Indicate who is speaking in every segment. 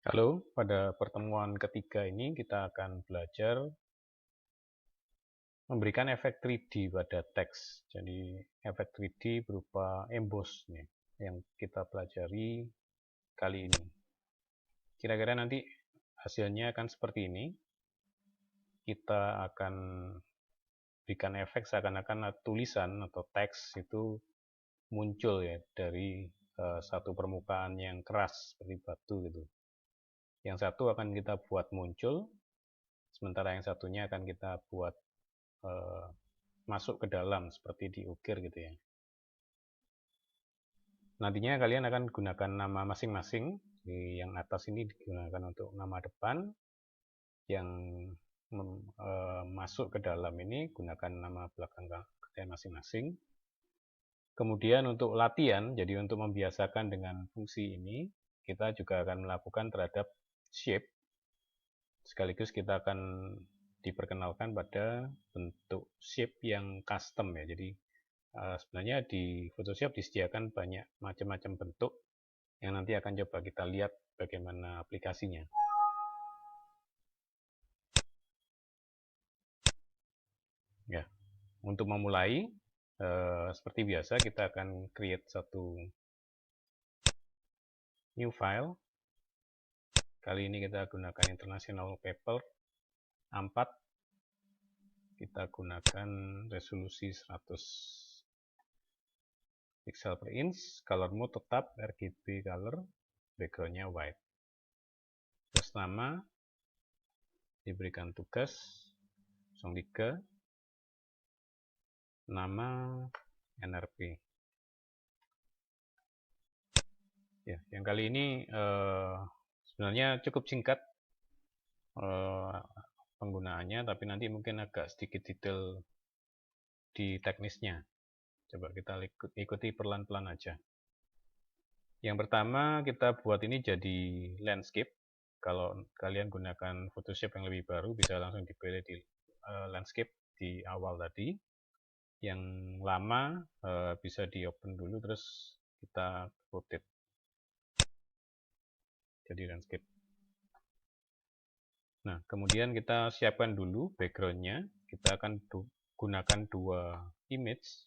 Speaker 1: Halo, pada pertemuan ketiga ini kita akan belajar memberikan efek 3D pada teks. Jadi efek 3D berupa emboss nih, yang kita pelajari kali ini. Kira-kira nanti hasilnya akan seperti ini. Kita akan berikan efek seakan-akan tulisan atau teks itu muncul ya dari satu permukaan yang keras seperti batu gitu. Yang satu akan kita buat muncul, sementara yang satunya akan kita buat masuk ke dalam seperti diukir gitu ya. Nantinya kalian akan gunakan nama masing-masing. Di yang atas ini digunakan untuk nama depan, yang masuk ke dalam ini gunakan nama belakang kalian masing-masing. Kemudian untuk latihan, jadi untuk membiasakan dengan fungsi ini, kita juga akan melakukan terhadap shape. Sekaligus kita akan diperkenalkan pada bentuk shape yang custom ya. Jadi sebenarnya di Photoshop disediakan banyak macam-macam bentuk yang nanti akan coba kita lihat bagaimana aplikasinya. Ya, untuk memulai seperti biasa kita akan create satu new file. Kali ini kita gunakan International Paper A4. Kita gunakan resolusi 100 pixel per inch, color mode tetap RGB color, backgroundnya white. Terus nama diberikan tugas 03, nama NRP. Ya, yang kali ini sebenarnya cukup singkat penggunaannya, tapi nanti mungkin agak sedikit detail di teknisnya. Coba kita ikuti pelan-pelan aja. Yang pertama kita buat ini jadi landscape. Kalau kalian gunakan Photoshop yang lebih baru bisa langsung dipilih di landscape di awal tadi. Yang lama bisa di open dulu terus kita rotate jadi landscape. Nah, kemudian kita siapkan dulu backgroundnya. Kita akan gunakan dua image.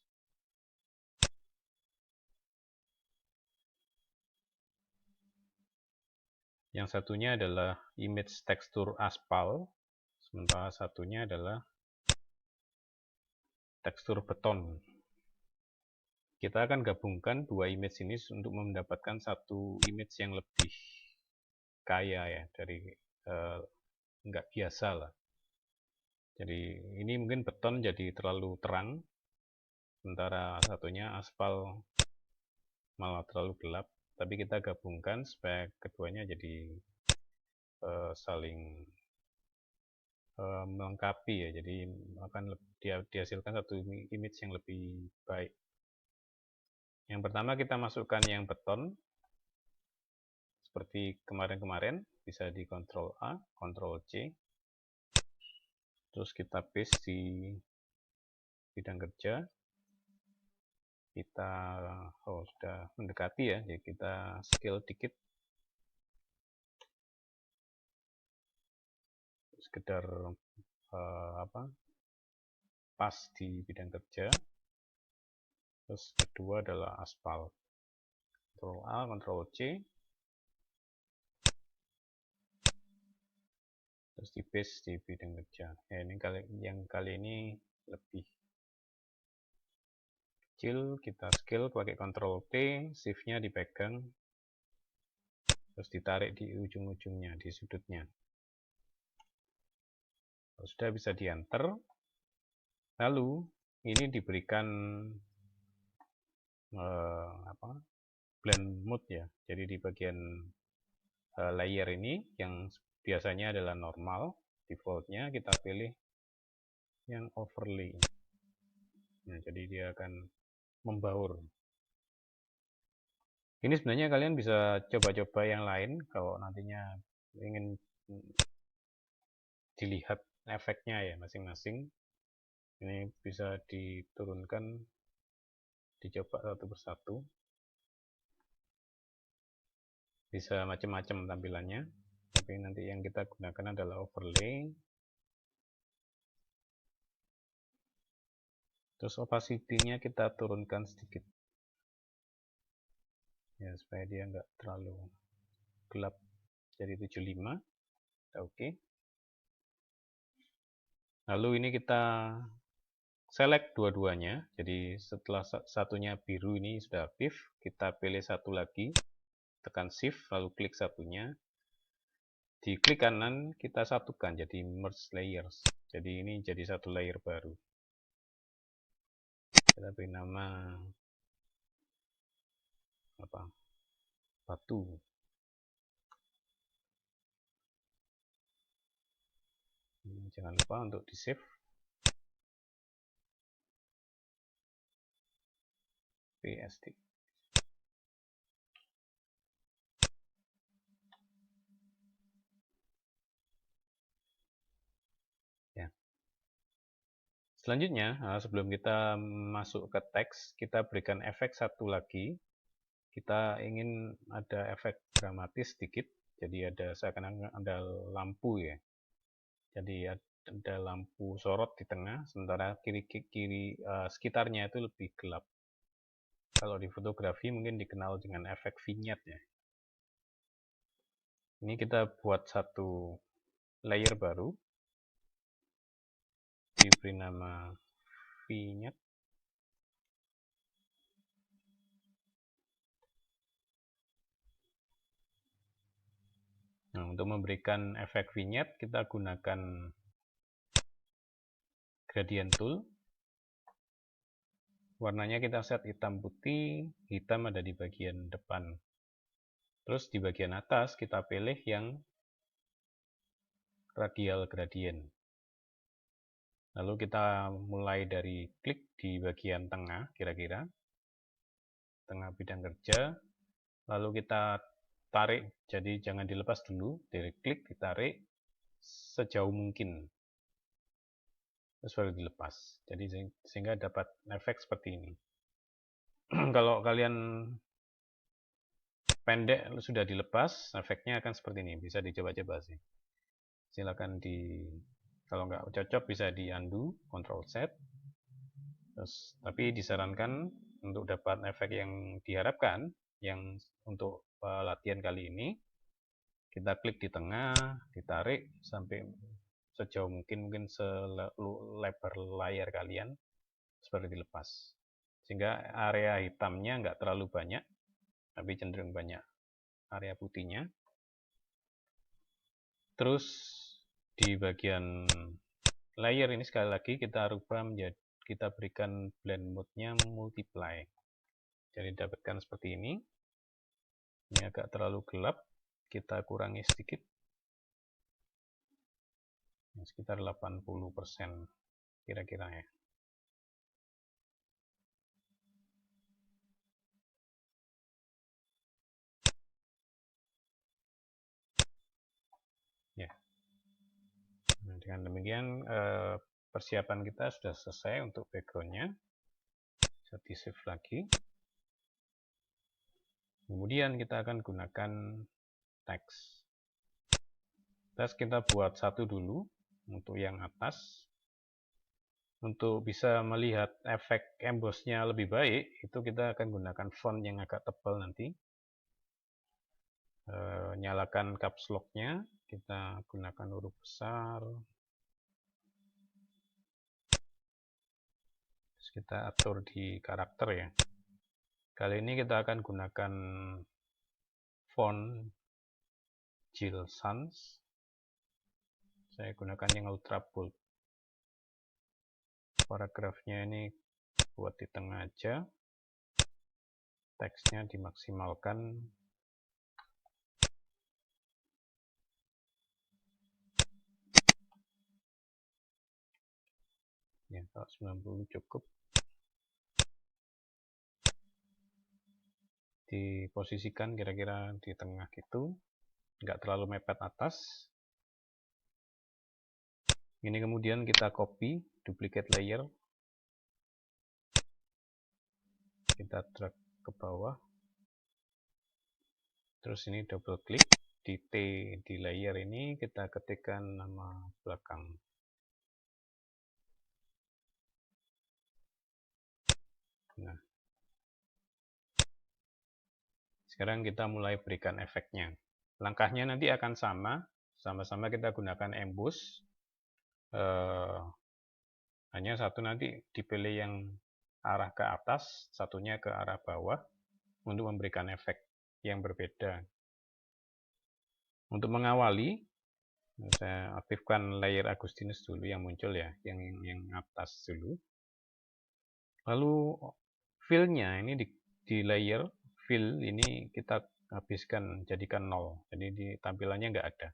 Speaker 1: Yang satunya adalah image tekstur aspal, sementara satunya adalah tekstur beton. Kita akan gabungkan dua image ini untuk mendapatkan satu image yang lebih kaya ya, dari nggak biasa lah. Jadi ini mungkin beton jadi terlalu terang, sementara satunya aspal malah terlalu gelap. Tapi kita gabungkan supaya keduanya jadi saling melengkapi ya. Jadi akan dihasilkan satu image yang lebih baik. Yang pertama kita masukkan yang beton seperti kemarin-kemarin, bisa di Ctrl A, Ctrl C, terus kita paste di bidang kerja. Kita sudah mendekati ya, jadi kita scale dikit, sekedar pas di bidang kerja. Terus kedua adalah aspal, Ctrl A, Ctrl C, terus di paste di bidang kerja. Ya, ini yang kali ini lebih kecil, kita scale pakai Ctrl T, shift-nya dipegang, terus ditarik di ujung-ujungnya, di sudutnya. Sudah bisa di enter. Lalu ini diberikan blend mode ya. Jadi di bagian layer ini yang biasanya adalah normal, defaultnya kita pilih yang overlay. Nah, jadi dia akan membaur. Ini sebenarnya kalian bisa coba-coba yang lain kalau nantinya ingin dilihat efeknya ya masing-masing. Ini bisa diturunkan, dicoba satu persatu. Bisa macam-macam tampilannya. tapi nanti yang kita gunakan adalah overlay. Terus opacity-nya kita turunkan sedikit ya, supaya dia nggak terlalu gelap, jadi 75. Oke. Lalu ini kita select dua-duanya, jadi setelah satunya biru ini sudah aktif, kita pilih satu lagi, tekan shift lalu klik satunya, di klik kanan kita satukan jadi merge layers, jadi ini jadi satu layer baru. Kita beri nama apa, batu. Jangan lupa untuk di save. PSD. Ya. Selanjutnya, sebelum kita masuk ke teks, kita berikan efek satu lagi. Kita ingin ada efek dramatis sedikit, jadi ada seakan-akan ada lampu ya. Jadi ada lampu sorot di tengah, sementara kiri sekitarnya itu lebih gelap. Kalau di fotografi mungkin dikenal dengan efek vignette ya. Ini kita buat satu layer baru, diberi nama vignette. Nah, untuk memberikan efek vignette kita gunakan gradient tool. Warnanya kita set hitam putih, hitam ada di bagian depan. Terus di bagian atas kita pilih yang radial gradient. Lalu kita mulai dari klik di bagian tengah kira-kira, tengah bidang kerja. Lalu kita tarik, jadi jangan dilepas dulu, dari klik ditarik sejauh mungkin, terus baru dilepas, jadi sehingga dapat efek seperti ini. Kalau kalian pendek sudah dilepas, efeknya akan seperti ini, bisa dicoba-coba sih. Silakan kalau nggak cocok bisa di undo, control Z. Terus, tapi disarankan untuk dapat efek yang diharapkan, yang untuk latihan kali ini, kita klik di tengah, ditarik sampai sejauh mungkin selebar layar kalian, seperti dilepas. Sehingga area hitamnya nggak terlalu banyak, tapi cenderung banyak area putihnya. Terus di bagian layer ini sekali lagi kita rubah menjadi, kita berikan blend mode-nya multiply. Jadi dapatkan seperti ini. Ini agak terlalu gelap, kita kurangi sedikit, sekitar 80% kira-kira ya. Ya. Nah, dengan demikian persiapan kita sudah selesai untuk background-nya. Bisa di save lagi. Kemudian kita akan gunakan teks. Teks kita buat satu dulu untuk yang atas. Untuk bisa melihat efek emboss-nya lebih baik, itu kita akan gunakan font yang agak tebal nanti. Nyalakan caps lock-nya, kita gunakan huruf besar. Terus kita atur di karakter ya. Kali ini kita akan gunakan font Gill Sans. Saya gunakan yang ultra bold. Paragrafnya ini buat di tengah aja. Teksnya dimaksimalkan. Ya, kalau 90 cukup. Diposisikan kira-kira di tengah gitu, nggak terlalu mepet atas. Ini kemudian kita copy, duplicate layer, kita drag ke bawah, terus ini double klik, di T di layer ini kita ketikkan nama belakang. Nah, sekarang kita mulai berikan efeknya. Langkahnya nanti akan sama-sama kita gunakan emboss. Hanya satu nanti dipilih yang arah ke atas, satunya ke arah bawah untuk memberikan efek yang berbeda. Untuk mengawali, saya aktifkan layer Agustinus dulu yang muncul ya, yang atas dulu. Lalu fill-nya ini di layer fill ini kita habiskan, jadikan 0. Jadi di tampilannya nggak ada.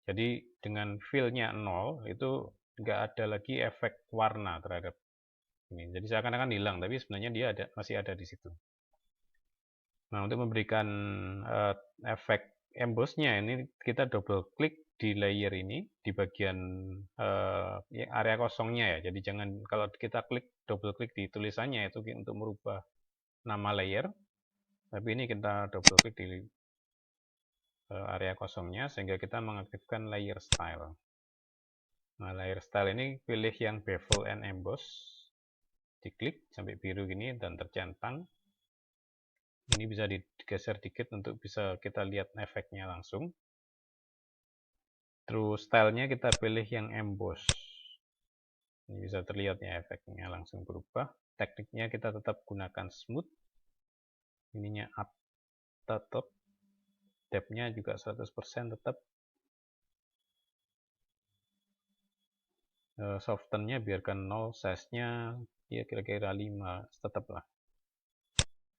Speaker 1: Jadi dengan fill-nya 0 itu nggak ada lagi efek warna terhadap ini. Jadi seakan-akan hilang, tapi sebenarnya dia masih ada di situ. Nah, untuk memberikan efek emboss-nya ini kita double klik di layer ini di bagian area kosongnya ya. Jadi jangan kalau kita double klik di tulisannya itu untuk merubah nama layer. Tapi ini kita double klik di area kosongnya sehingga kita mengaktifkan layer style. Nah, layer style ini pilih yang bevel and emboss. Diklik sampai biru gini dan tercentang. Ini bisa digeser dikit untuk bisa kita lihat efeknya langsung. Terus stylenya kita pilih yang emboss. Ini bisa terlihat ya efeknya langsung berubah. Tekniknya kita tetap gunakan smooth. Ininya up tetap. Depth-nya juga 100% tetap. Soften-nya biarkan 0, size-nya ya kira-kira 5, tetaplah.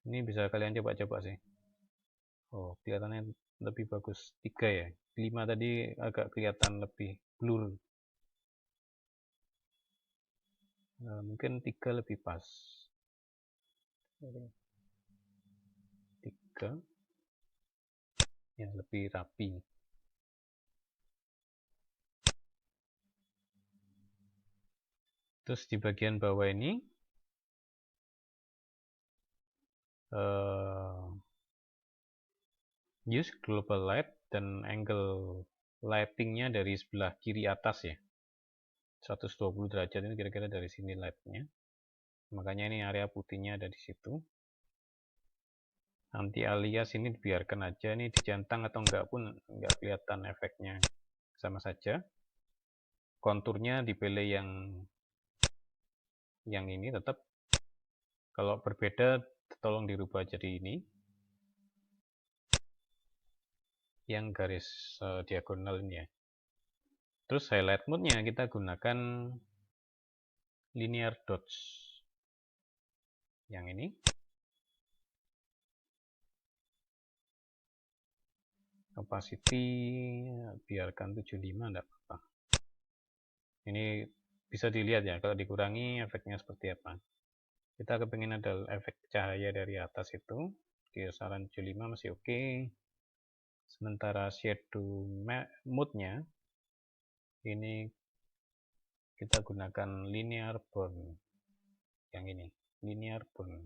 Speaker 1: Ini bisa kalian coba-coba sih. Oh, kelihatannya lebih bagus 3 ya. 5 tadi agak kelihatan lebih blur. Mungkin 3 lebih pas. 3 ya lebih rapi. Terus di bagian bawah ini use global light dan angle lightingnya dari sebelah kiri atas ya, 120 derajat ini kira-kira dari sini lightnya, makanya ini area putihnya ada di situ. Anti alias ini dibiarkan aja, ini dicentang atau enggak pun enggak kelihatan efeknya, sama saja. Konturnya dipilih yang ini tetap, kalau berbeda tolong dirubah jadi ini yang garis diagonal ini ya. Terus highlight mode-nya kita gunakan linear dots yang ini. Opacity biarkan 75, enggak apa-apa. Ini bisa dilihat ya, kalau dikurangi efeknya seperti apa. Kita kepingin ada efek cahaya dari atas itu, kisaran 75 masih oke. Sementara shadow mode-nya ini kita gunakan linear bone yang ini, linear bone.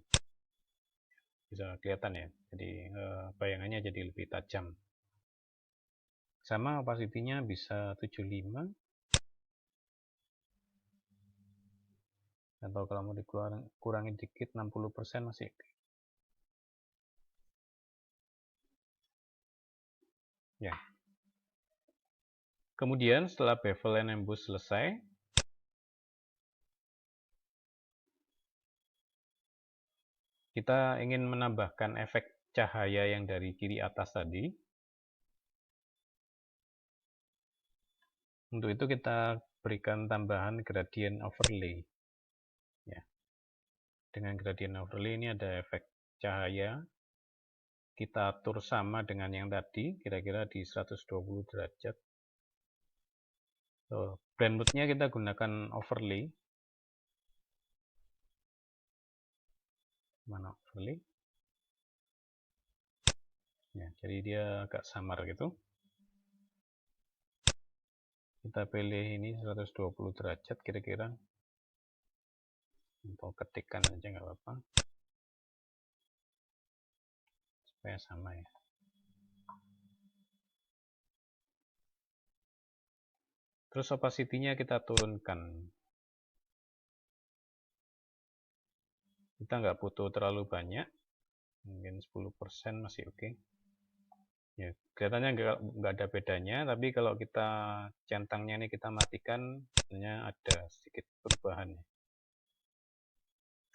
Speaker 1: Bisa kelihatan ya, jadi bayangannya jadi lebih tajam. Sama opacity-nya bisa 75, atau kalau mau dikurangi dikit 60% masih oke. Ya. Kemudian setelah bevel and emboss selesai, kita ingin menambahkan efek cahaya yang dari kiri atas tadi. Untuk itu kita berikan tambahan gradient overlay. Ya. Dengan gradient overlay ini ada efek cahaya. Kita atur sama dengan yang tadi, kira-kira di 120 derajat. Blend mode-nya kita gunakan overlay. Mana overlay? Ya, jadi dia agak samar gitu. Kita pilih ini 120 derajat kira-kira. Untuk ketikkan aja nggak apa-apa. Supaya sama ya. Terus opacity-nya kita turunkan. Kita nggak butuh terlalu banyak, mungkin 10% masih oke. Ya, kelihatannya nggak ada bedanya, tapi kalau kita centangnya ini kita matikan, sebenarnya ada sedikit perubahannya.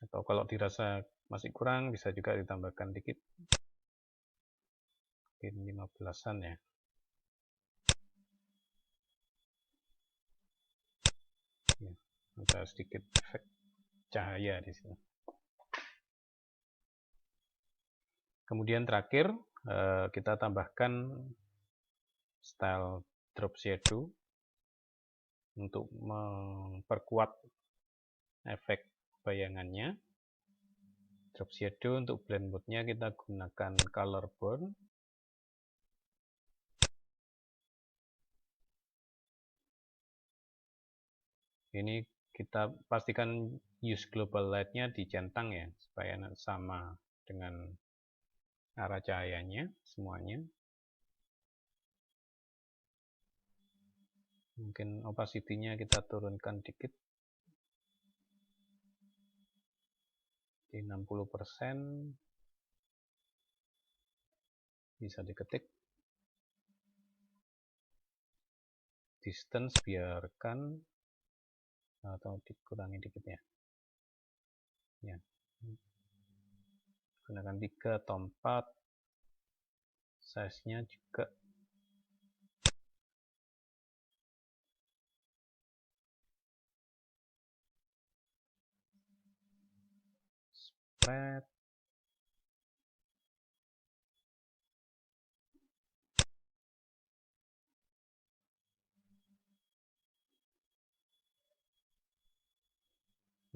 Speaker 1: Atau kalau dirasa masih kurang, bisa juga ditambahkan dikit, mungkin 15-an ya. Ya, ada sedikit efek cahaya di sini. Kemudian terakhir kita tambahkan style drop shadow untuk memperkuat efek bayangannya. Drop shadow untuk blend mode-nya kita gunakan color burn. Ini kita pastikan use global light-nya dicentang ya, supaya sama dengan arah cahayanya semuanya. Mungkin opacity-nya kita turunkan dikit di 60%, bisa diketik. Distance biarkan, atau dikurangi dikit ya. Ya, gunakan 3 atau 4. Size-nya juga spread.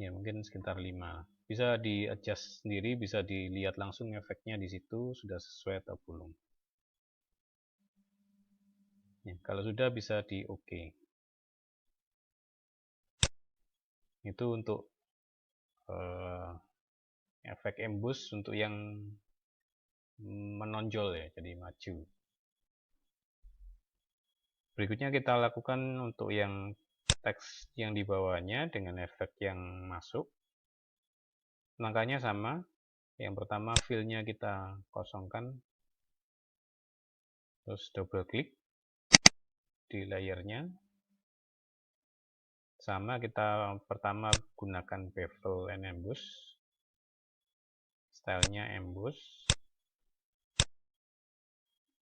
Speaker 1: Ya, mungkin sekitar 5. Bisa di adjust sendiri, bisa dilihat langsung efeknya di situ sudah sesuai atau belum. Ya, kalau sudah bisa di OK. Itu untuk efek emboss untuk yang menonjol ya, jadi maju. Berikutnya kita lakukan untuk yang teks yang di bawahnya dengan efek yang masuk. Langkahnya sama. Yang pertama fill-nya kita kosongkan, terus double klik di layernya. Sama, kita pertama gunakan bevel and emboss, stylenya emboss,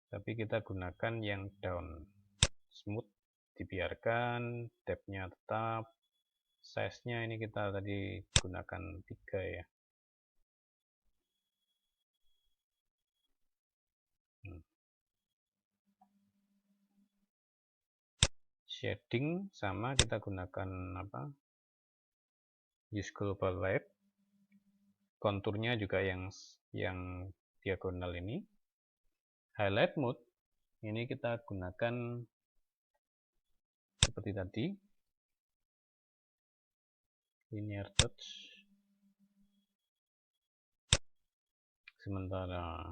Speaker 1: tapi kita gunakan yang down. Smooth dibiarkan, depth-nya tetap, size-nya ini kita tadi gunakan 3 ya. Shading sama, kita gunakan use global light. Konturnya juga yang diagonal ini. Highlight mode ini kita gunakan seperti tadi, linear touch. Sementara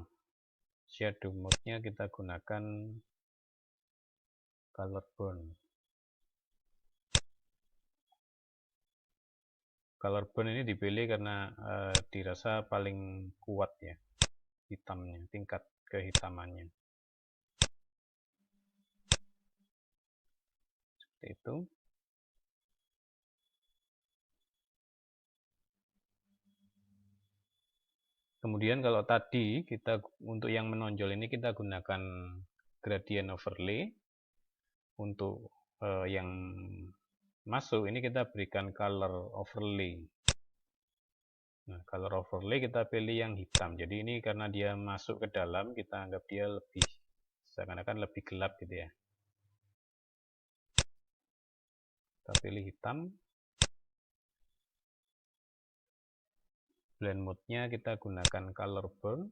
Speaker 1: shadow mode-nya kita gunakan color burn. Color burn ini dipilih karena dirasa paling kuat ya hitamnya, tingkat kehitamannya. Seperti itu. Kemudian kalau tadi kita untuk yang menonjol ini kita gunakan gradient overlay. Untuk yang masuk ini kita berikan color overlay. Nah, color overlay kita pilih yang hitam. Jadi ini karena dia masuk ke dalam, kita anggap dia lebih seakan-akan lebih gelap gitu ya. Kita pilih hitam. Blend mode-nya kita gunakan color burn.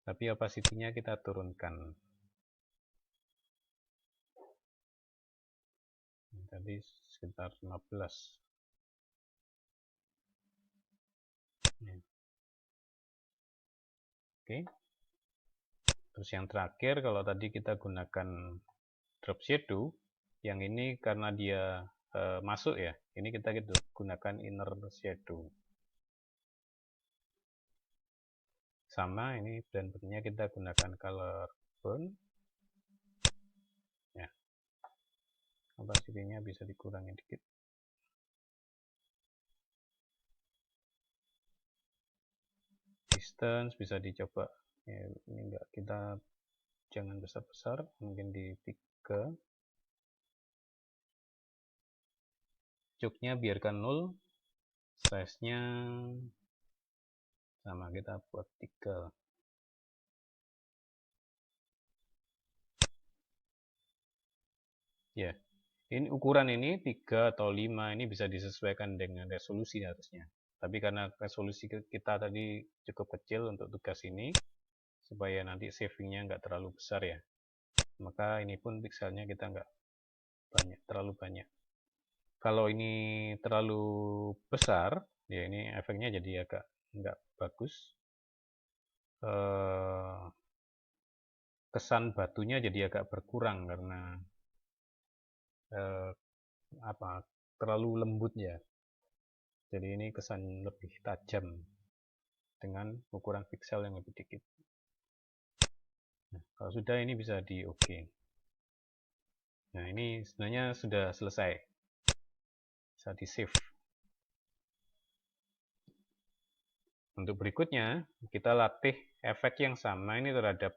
Speaker 1: Tapi opacity-nya kita turunkan. Tadi sekitar 15. Oke. Terus yang terakhir, kalau tadi kita gunakan drop shadow. Yang ini karena dia masuk ya, ini kita gunakan inner shadow. Sama, ini blend-nya kita gunakan color bone. Ya, opacity-nya bisa dikurangi dikit. Distance bisa dicoba ya, ini enggak, kita jangan besar-besar, mungkin di 3. Cuknya biarkan 0, size-nya sama, kita buat 3. Ya, ini ukuran ini 3 atau 5 ini bisa disesuaikan dengan resolusi harusnya. Tapi karena resolusi kita tadi cukup kecil untuk tugas ini, supaya nanti savingnya nggak terlalu besar ya, maka ini pun pixelnya kita nggak terlalu banyak. Kalau ini terlalu besar, ya ini efeknya jadi agak nggak bagus. Kesan batunya jadi agak berkurang karena terlalu lembut ya. Jadi ini kesan lebih tajam dengan ukuran pixel yang lebih dikit. Nah, kalau sudah ini bisa di OK. Nah, ini sebenarnya sudah selesai. Bisa di save. Untuk berikutnya, kita latih efek yang sama ini terhadap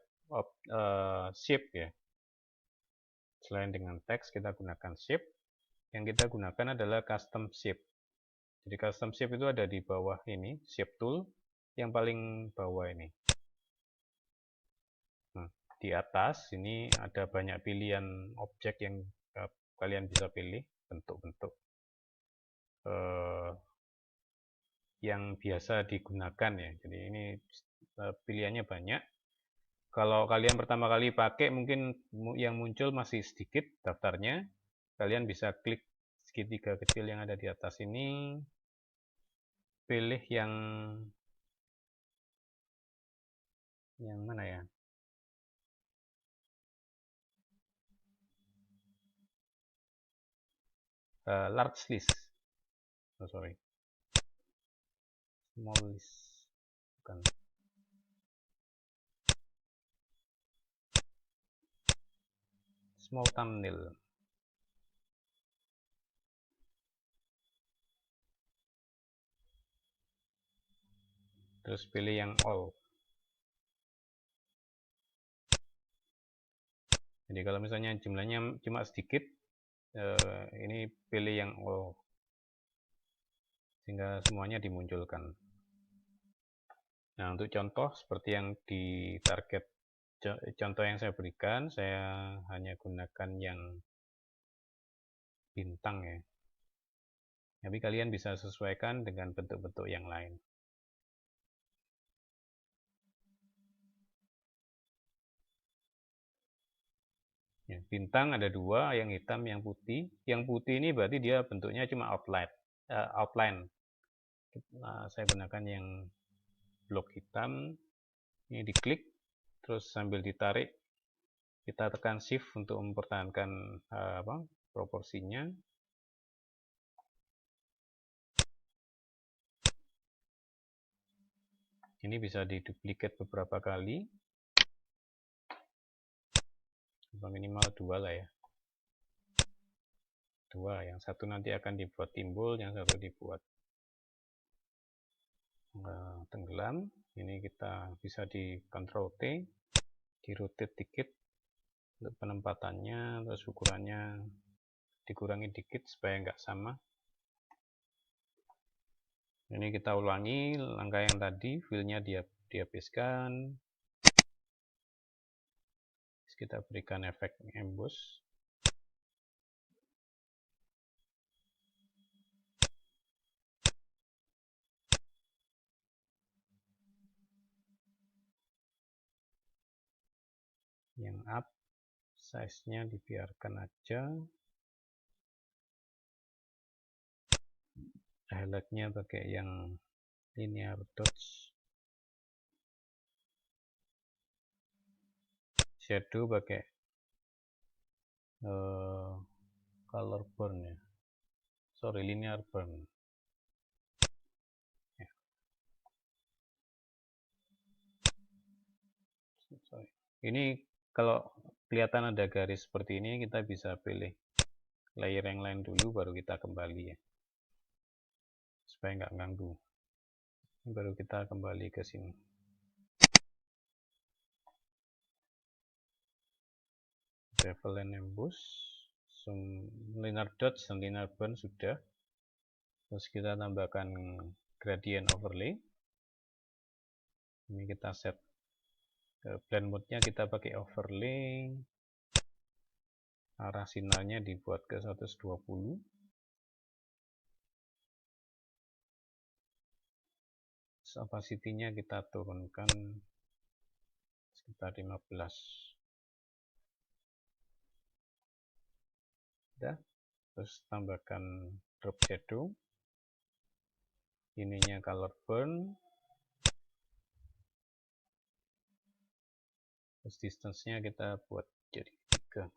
Speaker 1: shape ya. Selain dengan teks, kita gunakan shape. Yang kita gunakan adalah custom shape. Jadi custom shape itu ada di bawah ini, shape tool, yang paling bawah ini. Nah, di atas ini ada banyak pilihan objek yang kalian bisa pilih, bentuk-bentuk yang biasa digunakan ya. Jadi ini pilihannya banyak. Kalau kalian pertama kali pakai, mungkin yang muncul masih sedikit daftarnya. Kalian bisa klik segitiga kecil yang ada di atas ini, pilih yang mana ya? Large list. Oh, sorry. Small list. Bukan. Small thumbnail. Terus pilih yang all. Jadi kalau misalnya jumlahnya cuma sedikit, ini pilih yang all, sehingga semuanya dimunculkan. Nah, untuk contoh seperti yang di target contoh yang saya berikan, saya hanya gunakan yang bintang ya. Tapi kalian bisa sesuaikan dengan bentuk-bentuk yang lain. Ya, bintang ada 2, yang hitam, yang putih. Yang putih ini berarti dia bentuknya cuma outline. Nah, saya gunakan yang blok hitam. Ini diklik, terus sambil ditarik, kita tekan shift untuk mempertahankan proporsinya. Ini bisa diduplikat beberapa kali, minimal 2 lah ya. 2, yang satu nanti akan dibuat timbul, yang satu dibuat tenggelam. Ini kita bisa di Ctrl T, di rotate dikit untuk penempatannya, terus ukurannya dikurangi dikit supaya nggak sama. Ini kita ulangi langkah yang tadi, fill-nya dihabiskan. Kita berikan efek emboss. Yang up, size-nya dibiarkan aja. Highlight-nya pakai yang linear dots. Shadow pakai color burn ya, sorry, linear burn ya. Sorry. Ini kalau kelihatan ada garis seperti ini, kita bisa pilih layer yang lain dulu baru kita kembali ya, supaya nggak ganggu. Baru kita kembali ke sini. Bevel and emboss, linear dots dan linear burn sudah. Terus kita tambahkan gradient overlay. Ini kita set blend mode-nya, kita pakai overlay. Arah sinarnya dibuat ke 120. Opacity-nya kita turunkan sekitar 15. Udah. Terus tambahkan drop shadow. Ininya color burn. Terus distance-nya kita buat jadi 3.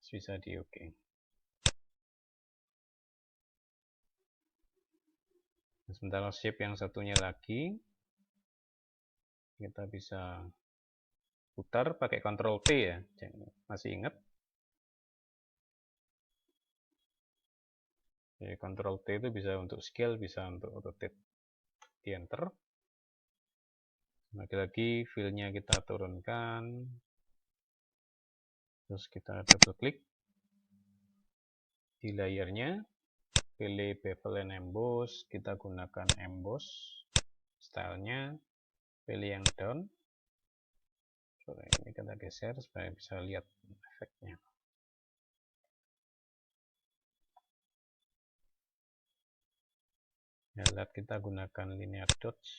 Speaker 1: Bisa di OK. Sementara shape yang satunya lagi kita bisa putar pakai Ctrl T ya. Masih ingat? Jadi Ctrl T itu bisa untuk scale, bisa untuk rotate. Di enter. Lagi-lagi fill-nya kita turunkan. Terus kita double klik di layernya, pilih bevel and emboss, kita gunakan emboss stylenya, pilih yang down. Ini kita geser supaya bisa lihat efeknya. Ya, lihat kita gunakan linear dots,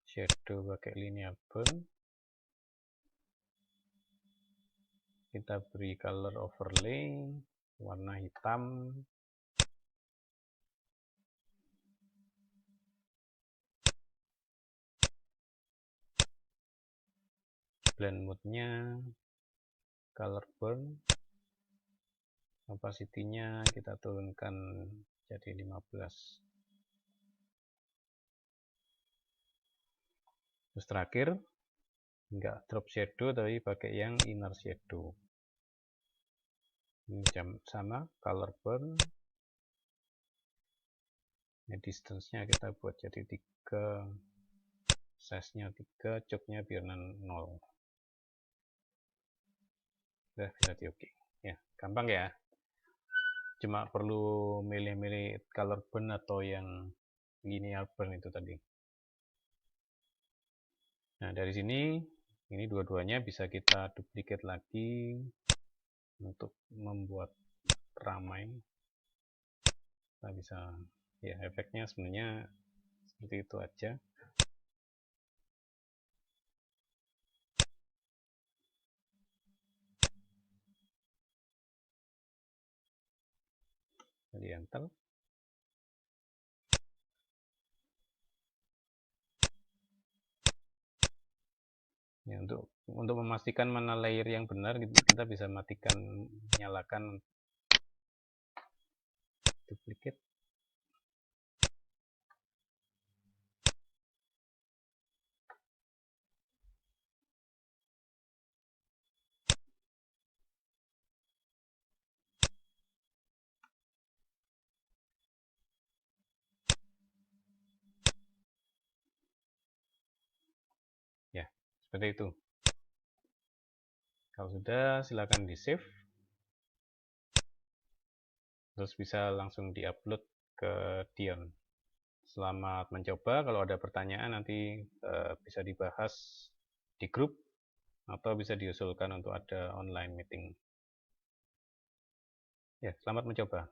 Speaker 1: shadow pakai linear burn. Kita beri color overlay, warna hitam. Blend mode-nya color burn. Opacity-nya kita turunkan jadi 15. Terus terakhir, enggak drop shadow tapi pakai yang inner shadow. Ini sama color burn. Ini distance-nya kita buat jadi 3, size-nya 3, choke-nya biar 0. Udah bisa di OK. Ya, gampang ya. Cuma perlu milih-milih color burn atau yang linear burn itu tadi. Nah, dari sini ini dua-duanya bisa kita duplicate lagi untuk membuat ramai. Kita bisa, ya efeknya sebenarnya seperti itu aja. Jadi enter. Ya, untuk memastikan mana layer yang benar, kita bisa matikan, nyalakan duplicate. Ya, seperti itu. Kalau sudah, silakan di save. Terus bisa langsung diupload ke Dion. Selamat mencoba. Kalau ada pertanyaan nanti bisa dibahas di grup atau bisa diusulkan untuk ada online meeting. Ya, selamat mencoba.